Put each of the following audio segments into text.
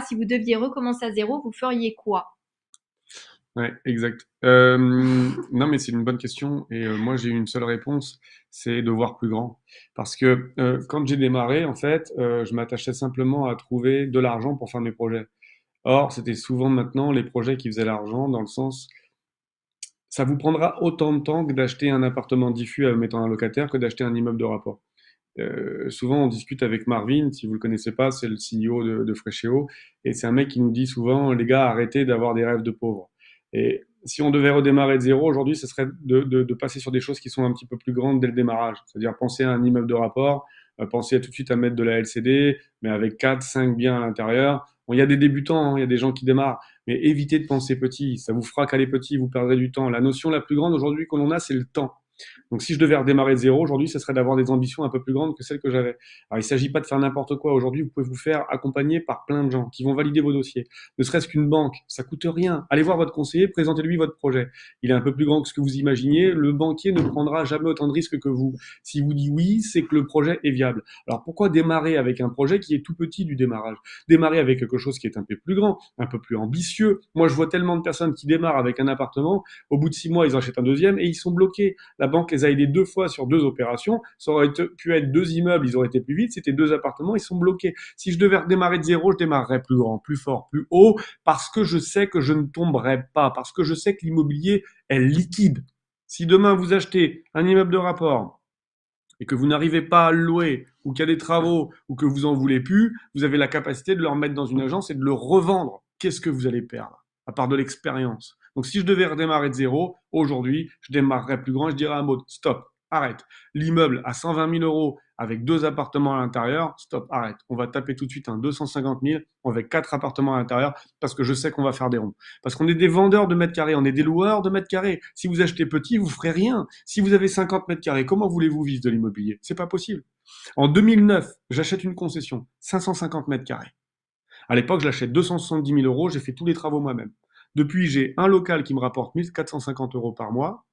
si vous deviez recommencer à zéro, vous feriez quoi? Ouais, exact. Non, mais c'est une bonne question et moi j'ai une seule réponse, c'est de voir plus grand. Parce que quand j'ai démarré, en fait, je m'attachais simplement à trouver de l'argent pour faire mes projets. Or, c'était souvent maintenant les projets qui faisaient l'argent, dans le sens, ça vous prendra autant de temps que d'acheter un appartement diffus en mettant un locataire que d'acheter un immeuble de rapport. Souvent, on discute avec Marvin, si vous le connaissez pas, c'est le CEO de Freshéo, et c'est un mec qui nous dit souvent, les gars, arrêtez d'avoir des rêves de pauvres. Et si on devait redémarrer de zéro aujourd'hui, ce serait de passer sur des choses qui sont un petit peu plus grandes dès le démarrage. C'est-à-dire penser à un immeuble de rapport, penser à tout de suite à mettre de la LCD, mais avec 4, 5 biens à l'intérieur. Bon, il y a des débutants, hein, il y a des gens qui démarrent, mais évitez de penser petit. Ça vous fera qu'aller petit, vous perdrez du temps. La notion la plus grande aujourd'hui que l'on a, c'est le temps. Donc si je devais redémarrer de zéro aujourd'hui, ce serait d'avoir des ambitions un peu plus grandes que celles que j'avais. Alors il ne s'agit pas de faire n'importe quoi. Aujourd'hui, vous pouvez vous faire accompagner par plein de gens qui vont valider vos dossiers. Ne serait-ce qu'une banque, ça coûte rien. Allez voir votre conseiller, présentez-lui votre projet. Il est un peu plus grand que ce que vous imaginiez. Le banquier ne prendra jamais autant de risques que vous. Si vous dit oui, c'est que le projet est viable. Alors pourquoi démarrer avec un projet qui est tout petit du démarrage? Démarrer avec quelque chose qui est un peu plus grand, un peu plus ambitieux. Moi, je vois tellement de personnes qui démarrent avec un appartement, au bout de 6 mois, ils achètent un deuxième et ils sont bloqués. La banque les a aidés 2 fois sur 2 opérations. Ça aurait pu être 2 immeubles, ils auraient été plus vite. C'était 2 appartements, ils sont bloqués. Si je devais redémarrer de zéro, je démarrerais plus grand, plus fort, plus haut, parce que je sais que je ne tomberai pas, parce que je sais que l'immobilier est liquide. Si demain vous achetez un immeuble de rapport et que vous n'arrivez pas à le louer, ou qu'il y a des travaux, ou que vous en voulez plus, vous avez la capacité de le remettre dans une agence et de le revendre. Qu'est-ce que vous allez perdre? À part de l'expérience. Donc si je devais redémarrer de zéro, aujourd'hui, je démarrerais plus grand et je dirais à Maud, stop, arrête. L'immeuble à 120 000 euros avec 2 appartements à l'intérieur, stop, arrête. On va taper tout de suite un 250 000 avec 4 appartements à l'intérieur parce que je sais qu'on va faire des ronds. Parce qu'on est des vendeurs de mètres carrés, on est des loueurs de mètres carrés. Si vous achetez petit, vous ferez rien. Si vous avez 50 mètres carrés, comment voulez-vous vivre de l'immobilier? C'est pas possible. En 2009, j'achète une concession, 550 mètres carrés. À l'époque, je l'achète 270 000 euros, j'ai fait tous les travaux moi-même. Depuis, j'ai un local qui me rapporte 1450 euros par mois.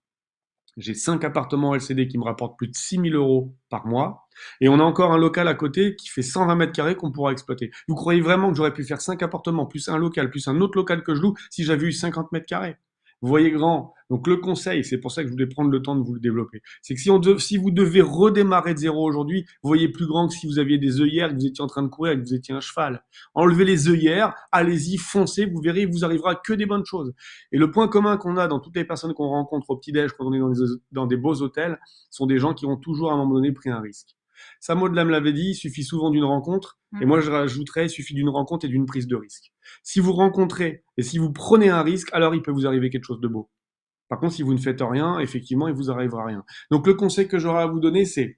J'ai 5 appartements LCD qui me rapportent plus de 6 000 euros par mois. Et on a encore un local à côté qui fait 120 mètres carrés qu'on pourra exploiter. Vous croyez vraiment que j'aurais pu faire 5 appartements, plus un local, plus un autre local que je loue si j'avais eu 50 mètres carrés? Vous voyez grand. Donc le conseil, c'est pour ça que je voulais prendre le temps de vous le développer. C'est que si vous devez redémarrer de zéro aujourd'hui, vous voyez plus grand que si vous aviez des œillères, que vous étiez en train de courir et que vous étiez un cheval. Enlevez les œillères, allez-y, foncez, vous verrez, il vous arrivera que des bonnes choses. Et le point commun qu'on a dans toutes les personnes qu'on rencontre au petit-déj quand on est dans des beaux hôtels sont des gens qui ont toujours à un moment donné pris un risque. Samo de me l'avait dit, il suffit souvent d'une rencontre, et moi je rajouterais, il suffit d'une rencontre et d'une prise de risque. Si vous rencontrez et si vous prenez un risque, alors il peut vous arriver quelque chose de beau. Par contre, si vous ne faites rien, effectivement, il vous arrivera rien. Donc le conseil que j'aurais à vous donner, c'est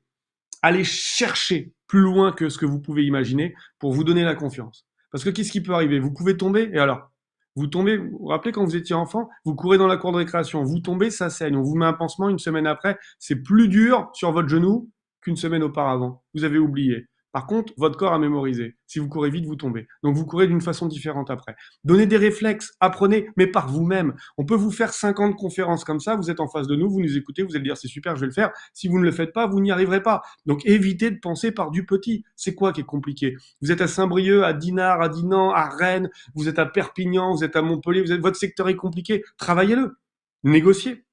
aller chercher plus loin que ce que vous pouvez imaginer pour vous donner la confiance. Parce que qu'est-ce qui peut arriver? Vous pouvez tomber, et alors? Vous tombez, vous vous rappelez quand vous étiez enfant, vous courez dans la cour de récréation, vous tombez, ça saigne, on vous met un pansement une semaine après, c'est plus dur sur votre genou qu'une semaine auparavant. Vous avez oublié. Par contre, votre corps a mémorisé. Si vous courez vite, vous tombez. Donc vous courez d'une façon différente après. Donnez des réflexes, apprenez, mais par vous-même. On peut vous faire 50 conférences comme ça, vous êtes en face de nous, vous nous écoutez, vous allez dire c'est super, je vais le faire. Si vous ne le faites pas, vous n'y arriverez pas. Donc évitez de penser par du petit. C'est quoi qui est compliqué? Vous êtes à Saint-Brieuc, à Dinard, à Dinan, à Rennes, vous êtes à Perpignan, vous êtes à Montpellier, votre secteur est compliqué. Travaillez-le. Négociez.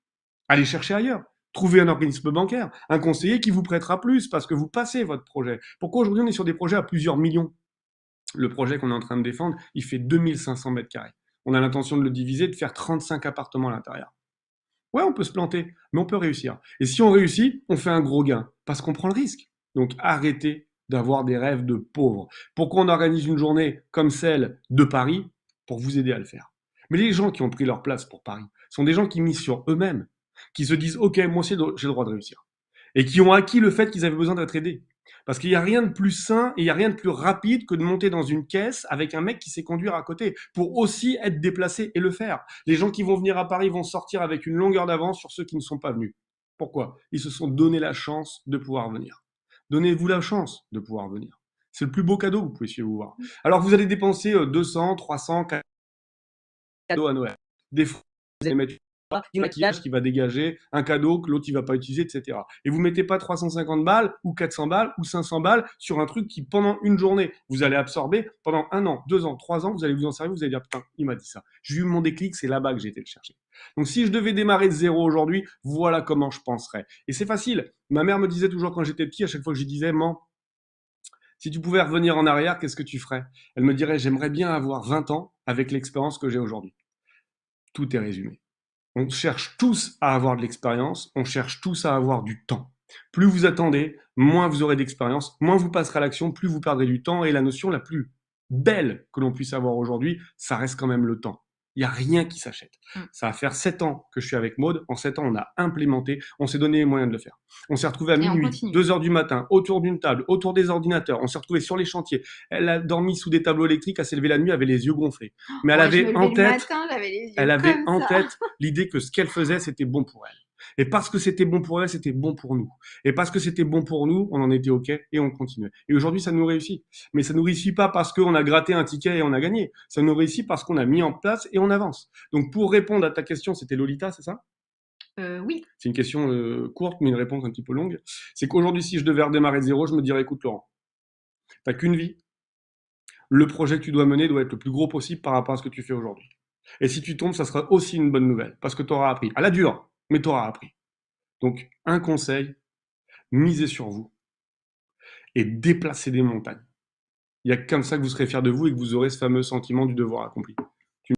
Allez chercher ailleurs. Trouvez un organisme bancaire, un conseiller qui vous prêtera plus parce que vous passez votre projet. Pourquoi aujourd'hui on est sur des projets à plusieurs millions? Le projet qu'on est en train de défendre, il fait 2500 mètres carrés. On a l'intention de le diviser, de faire 35 appartements à l'intérieur. Ouais, on peut se planter, mais on peut réussir. Et si on réussit, on fait un gros gain, parce qu'on prend le risque. Donc arrêtez d'avoir des rêves de pauvres. Pourquoi on organise une journée comme celle de Paris? Pour vous aider à le faire. Mais les gens qui ont pris leur place pour Paris sont des gens qui misent sur eux-mêmes, qui se disent, OK, moi aussi j'ai le droit de réussir. Et qui ont acquis le fait qu'ils avaient besoin d'être aidés. Parce qu'il n'y a rien de plus sain et il n'y a rien de plus rapide que de monter dans une caisse avec un mec qui sait conduire à côté pour aussi être déplacé et le faire. Les gens qui vont venir à Paris vont sortir avec une longueur d'avance sur ceux qui ne sont pas venus. Pourquoi? Ils se sont donné la chance de pouvoir venir. Donnez-vous la chance de pouvoir venir. C'est le plus beau cadeau que vous puissiez vous voir. Alors vous allez dépenser 200, 300 cadeaux à Noël. Des fois, vous allez mettre du maquillage qui va dégager un cadeau que l'autre il va pas utiliser, etc. Et vous mettez pas 350 balles ou 400 balles ou 500 balles sur un truc qui pendant une journée vous allez absorber pendant 1 an, 2 ans, 3 ans, vous allez vous en servir, vous allez dire putain, il m'a dit ça. J'ai eu mon déclic, c'est là-bas que j'ai été le chercher. Donc si je devais démarrer de zéro aujourd'hui, voilà comment je penserais. Et c'est facile. Ma mère me disait toujours quand j'étais petit, à chaque fois que je disais, maman, si tu pouvais revenir en arrière, qu'est-ce que tu ferais? Elle me dirait, j'aimerais bien avoir 20 ans avec l'expérience que j'ai aujourd'hui. Tout est résumé. On cherche tous à avoir de l'expérience, on cherche tous à avoir du temps. Plus vous attendez, moins vous aurez d'expérience, moins vous passerez à l'action, plus vous perdrez du temps. Et la notion la plus belle que l'on puisse avoir aujourd'hui, ça reste quand même le temps. Il n'y a rien qui s'achète. Ça va faire 7 ans que je suis avec Maude. En 7 ans, on a implémenté, on s'est donné les moyens de le faire. On s'est retrouvé à minuit, 2 heures du matin, autour d'une table, autour des ordinateurs. On s'est retrouvé sur les chantiers. Elle a dormi sous des tableaux électriques, elle s'est levée la nuit, elle avait les yeux gonflés. Mais elle avait en tête, elle avait en tête l'idée que ce qu'elle faisait, c'était bon pour elle. Et parce que c'était bon pour elle, c'était bon pour nous. Et parce que c'était bon pour nous, on en était OK et on continuait. Et aujourd'hui, ça nous réussit. Mais ça nous réussit pas parce qu'on a gratté un ticket et on a gagné. Ça nous réussit parce qu'on a mis en place et on avance. Donc, pour répondre à ta question, c'était Lolita, c'est ça? Oui. C'est une question courte, mais une réponse un petit peu longue. C'est qu'aujourd'hui, si je devais redémarrer de zéro, je me dirais, écoute, Laurent, t'as qu'une vie. Le projet que tu dois mener doit être le plus gros possible par rapport à ce que tu fais aujourd'hui. Et si tu tombes, ça sera aussi une bonne nouvelle, parce que tu auras appris. À la dure, mais tu auras appris. Donc, un conseil, misez sur vous et déplacez des montagnes. Il n'y a que comme ça que vous serez fier de vous et que vous aurez ce fameux sentiment du devoir accompli.